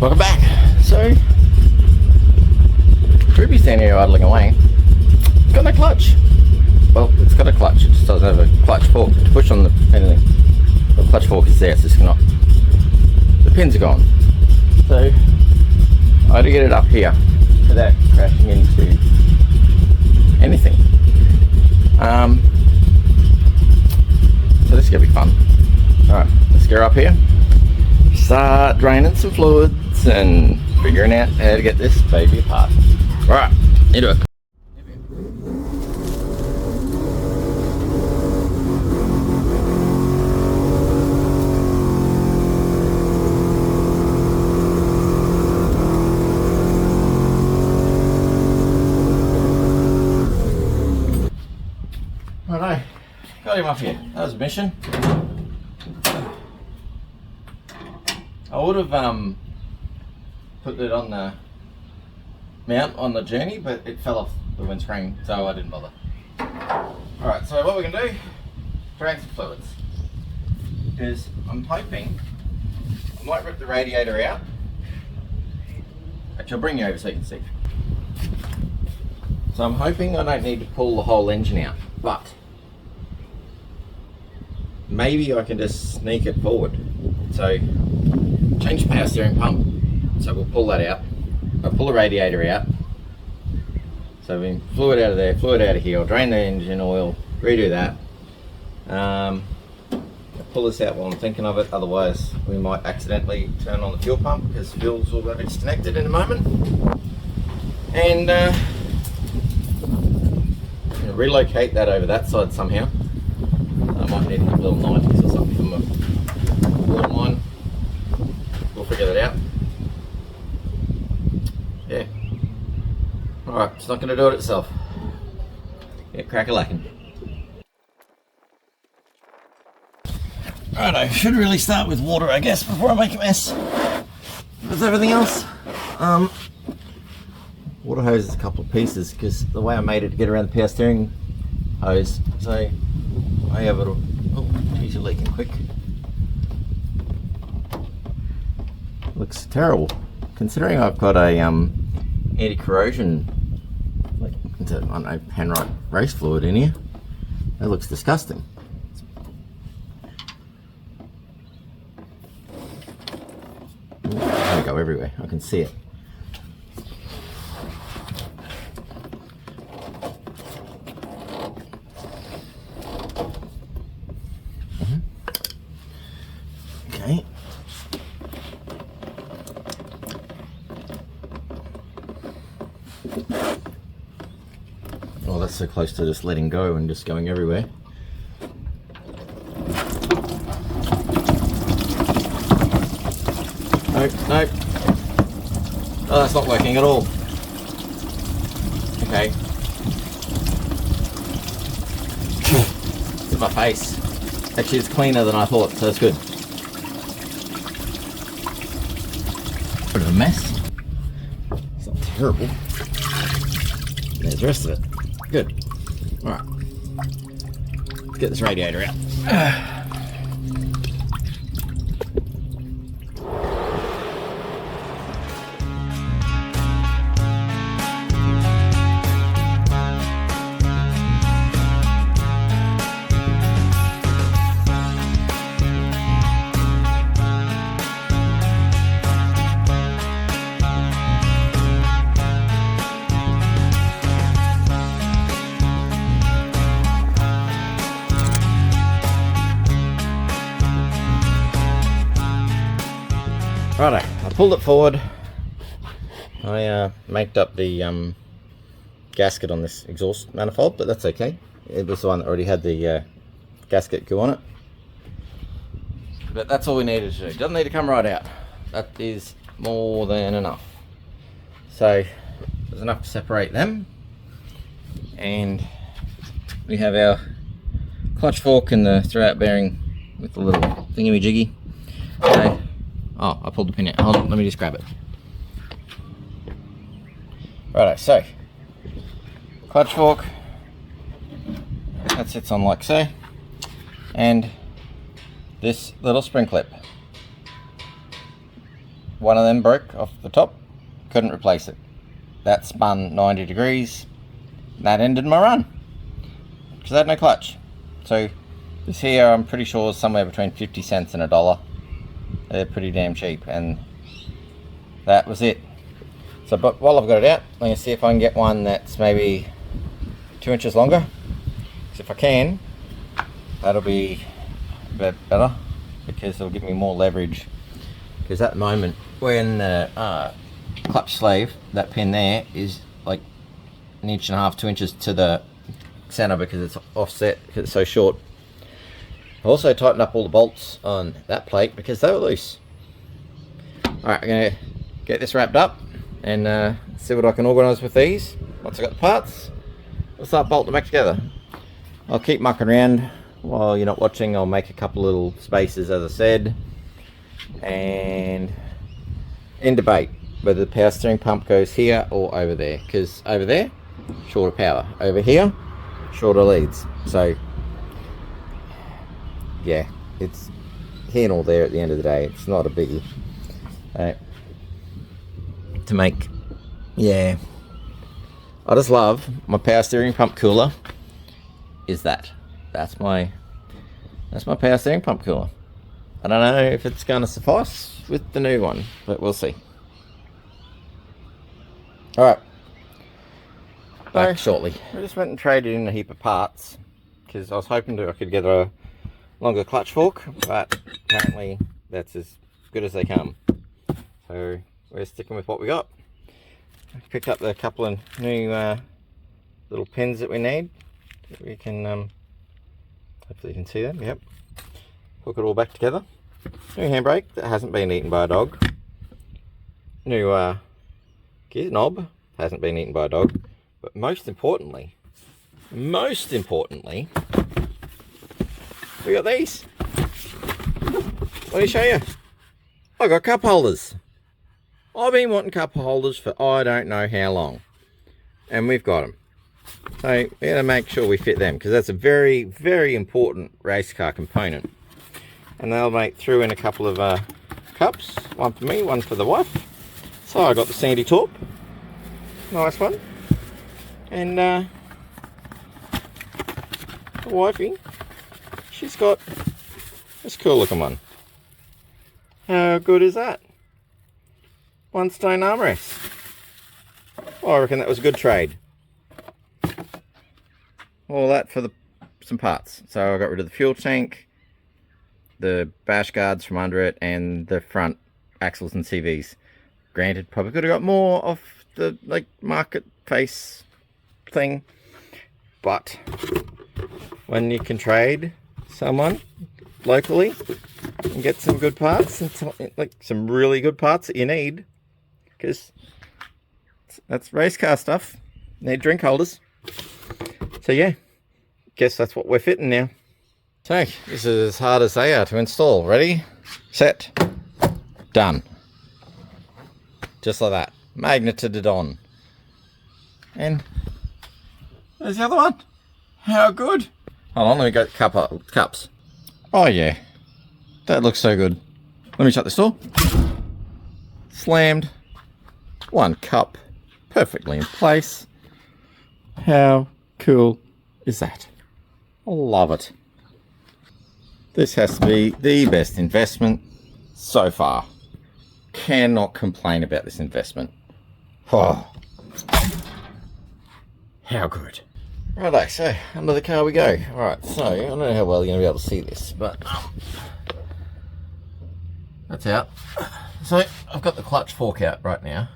Welcome back. So, Troopy's standing here idling away. It's got no clutch. Well, it's got a clutch, it just doesn't have a clutch fork to push on the anything. The clutch fork is there, it's just not. The pins are gone. So, I had to get it up here without crashing into anything. So this is going to be fun. Alright, let's get her up here. Start draining some fluids and figuring out how to get this baby apart. Alright, into it. Righto, got him up here. That was a mission. I would have put it on the mount on the journey, but it fell off the windscreen, so I didn't bother. Alright, so what we're going to do, drain some fluids. Because I'm hoping I might rip the radiator out. Actually, I'll bring you over so you can see. So I'm hoping I don't need to pull the whole engine out, but maybe I can just sneak it forward. So change the power steering pump, so we'll pull that out. I'll pull the radiator out, so we fluid out of there, fluid out of here. I'll drain the engine oil, redo that. I'll pull this out while I'm thinking of it, otherwise we might accidentally turn on the fuel pump because fuel's all going to be disconnected in a moment. And relocate that over that side somehow. I might need a little 90s or something from a water line. We'll figure that out. Yeah. Alright, it's not going to do it itself. Yeah, crack-a-lackin'. Right, I should really start with water, I guess, before I make a mess. With everything else. Water hose is a couple of pieces because the way I made it to get around the power steering hose, so I have it. Oh, geez, you're leaking quick. Looks terrible, considering I've got a anti-corrosion, like I don't know, Penrite race fluid in here. That looks disgusting. Ooh, it's gonna go everywhere. I can see it. Okay. Oh, that's so close to just letting go and just going everywhere. Nope, nope. Oh, that's not working at all. Okay. It's my face. Actually, it's cleaner than I thought, so that's good. Bit of a mess. It's not terrible. There's the rest of it. Good. Alright. Let's get this radiator out. Righto, I pulled it forward. I maked up the gasket on this exhaust manifold, but that's okay. It was the one that already had the gasket go on it. But that's all we needed to do. It doesn't need to come right out. That is more than enough. So there's enough to separate them. And we have our clutch fork and the throwout bearing with the little thingy-majiggy. So, oh, I pulled the pin out. Hold on, let me just grab it. Righto, so clutch fork, that sits on like so, and this little spring clip. one of them broke off the top, couldn't replace it. That spun 90 degrees, that ended my run, because I had no clutch. So this here, I'm pretty sure, is somewhere between 50 cents and $1. They're pretty damn cheap, and that was it. So, but while I've got it out, I'm going to see if I can get one that's maybe 2 inches longer. Because if I can, that'll be a bit better, because it'll give me more leverage. Because at the moment, when the clutch sleeve, that pin there is like 1.5 inches, 2 inches to the center, because it's offset, because it's so short. I also tightened up all the bolts on that plate because they were loose. Alright, I'm going to get this wrapped up and see what I can organise with these. Once I got the parts, we'll start bolting them back together. I'll keep mucking around while you're not watching. I'll make a couple little spaces, as I said, and in debate whether the power steering pump goes here or over there, because over there, shorter power, over here, shorter leads. So yeah, it's here and all there at the end of the day. It's not a biggie. To make, yeah, I just love my power steering pump cooler. Is that's my power steering pump cooler. I don't know if it's going to suffice with the new one, but we'll see. Alright, back shortly. I just went and traded in a heap of parts, because I was hoping I could get a longer clutch fork, but apparently that's as good as they come. So we're sticking with what we got. I picked up a couple of new little pins that we need. We can, hopefully you can see them, yep. Hook it all back together. New handbrake that hasn't been eaten by a dog. New gear knob, hasn't been eaten by a dog. But most importantly, we got these. Let me show you. I got cup holders. I've been wanting cup holders for I don't know how long, and we've got them. So we're going to make sure we fit them, because that's a very, very important race car component. And they'll make through in a couple of cups, one for me, one for the wife. So I got the Sandy Torp, nice one, and the wifey, she's got this cool looking one. How good is that? One stone armrest. Well, I reckon that was a good trade. All that for some parts. So I got rid of the fuel tank, the bash guards from under it, and the front axles and CVs. Granted, probably could have got more of the market face thing, but when you can trade someone locally and get some good parts, and some really good parts that you need, because that's race car stuff. Need drink holders. So yeah, guess that's what we're fitting now. So this is as hard as they are to install. Ready, set, done. Just like that, magneted it on. And there's the other one. How good. Hold on, let me go cups. Oh yeah, that looks so good. Let me shut this door. Slammed. One cup perfectly in place. How cool is that? I love it. This has to be the best investment so far. Cannot complain about this investment. Oh, how good. Righto, so under the car we go. Alright, so I don't know how well you're going to be able to see this, but that's out. So I've got the clutch fork out right now.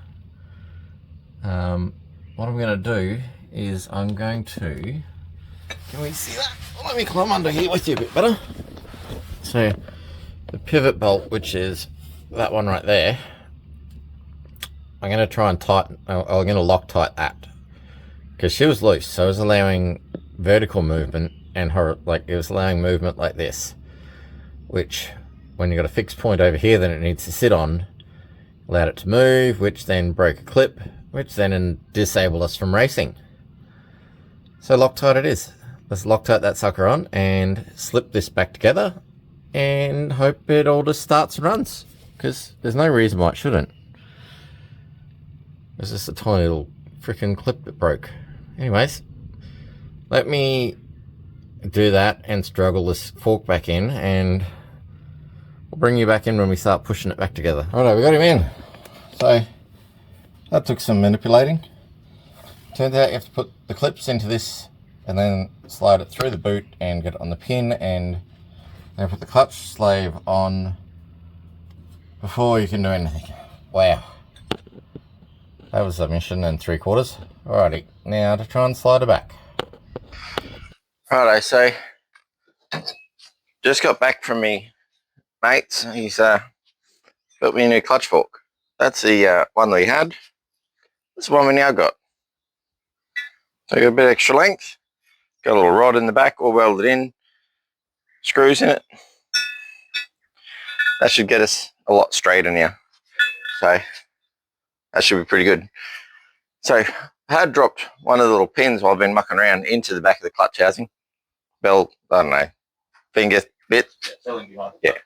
What I'm going to do is I'm going to, can we see that? Let me climb under here with you a bit better. So the pivot bolt, which is that one right there, I'm going to try and tighten, I'm going to Loctite that, because she was loose, so it was allowing vertical movement, and it was allowing movement like this, which when you got a fixed point over here that it needs to sit on, allowed it to move, which then broke a clip, which then disabled us from racing. So Loctite it is. Let's Loctite that sucker on and slip this back together and hope it all just starts and runs. because there's no reason why it shouldn't. It's just a tiny little freaking clip that broke. Anyways, let me do that and struggle this fork back in, and we'll bring you back in when we start pushing it back together. Alright, we got him in. So that took some manipulating. Turns out you have to put the clips into this and then slide it through the boot and get it on the pin, and then put the clutch sleeve on before you can do anything. Wow. That was a mission and 3/4. Alrighty, now to try and slide it back. Righto, so just got back from me mates. He's built me a new clutch fork. That's the one that we had. That's the one we now got. So I got a bit extra length. Got a little rod in the back, all welded in. Screws in it. That should get us a lot straighter now. So that should be pretty good. So I had dropped one of the little pins while I've been mucking around into the back of the clutch housing. Bell, I don't know, finger bit. Yeah.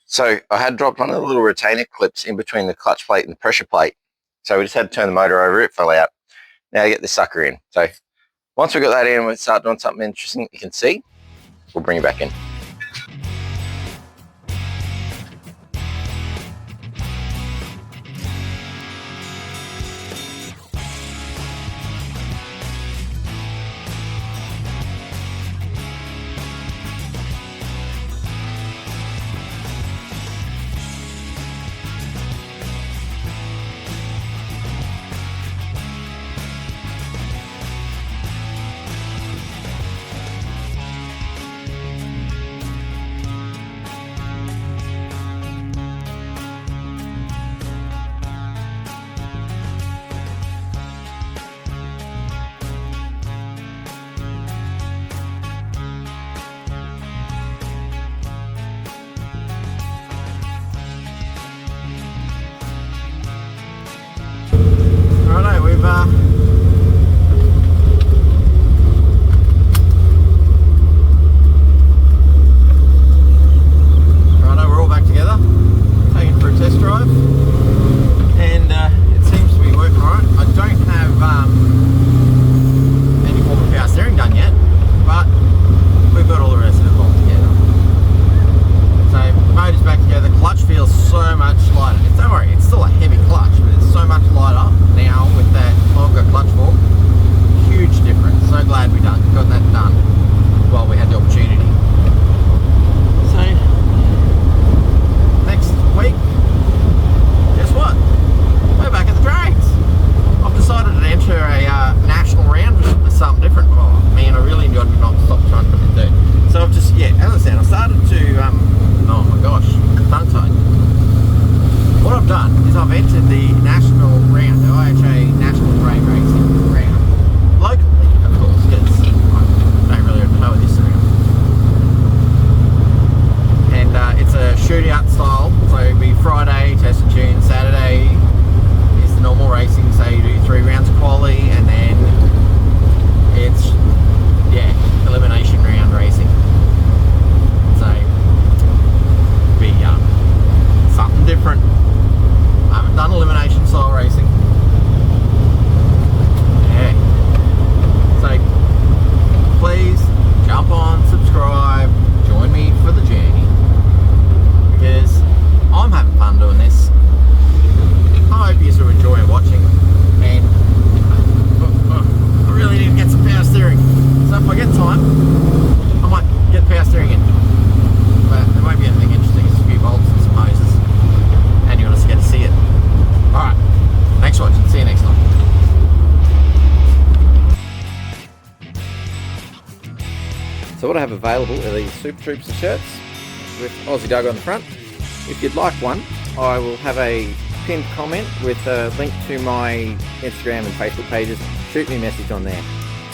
So I had dropped one of the little retainer clips in between the clutch plate and the pressure plate. So we just had to turn the motor over, it fell out. Now to get this sucker in. So once we got that in, we'll start doing something interesting you can see. We'll bring it back in. Righto, we've righto, we're all back together, taken for a test drive, and it seems to be working alright. I don't have any form of power steering done yet, but we've got all the rest of it all together. So the motor's back together. Clutch feels so much lighter. Don't worry, it's still a heavy clutch, but it's so much lighter now with that longer clutch fork. Huge difference. So glad we got that done while we had the opportunity. So next week, guess what? We're back at the trains. I've decided to enter a national round for something different. Oh man, I really enjoyed not stop trying to put it through. So I've just, yeah, as I said, I started to oh my gosh, tongue tied. What I've done is I've entered the national round, the IHA National Train Racing round, locally, of course, because I don't really know this around. And it's a shootout style, so it'll be Friday, test and tune, Saturday is the normal racing, so you do 3 rounds of quali, and then it's, yeah, elimination round racing. So, it'll be something different. I haven't done elimination style racing. Yeah. So please jump on, subscribe, join me for the journey, because I'm having fun doing this. I hope you are enjoying watching, and I really need to get some power steering. So if I get time, I might get power steering in. But there won't be anything interesting, it's a few bolts and some hoses, and you'll just get to see it. Alright, thanks for watching, see you next time. So what I have available are these SupaTroopsta shirts with Aussie Doug on the front. If you'd like one, I will have a pinned comment with a link to my Instagram and Facebook pages. Shoot me a message on there.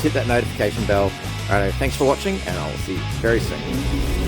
Hit that notification bell. Alright, thanks for watching, and I'll see you very soon.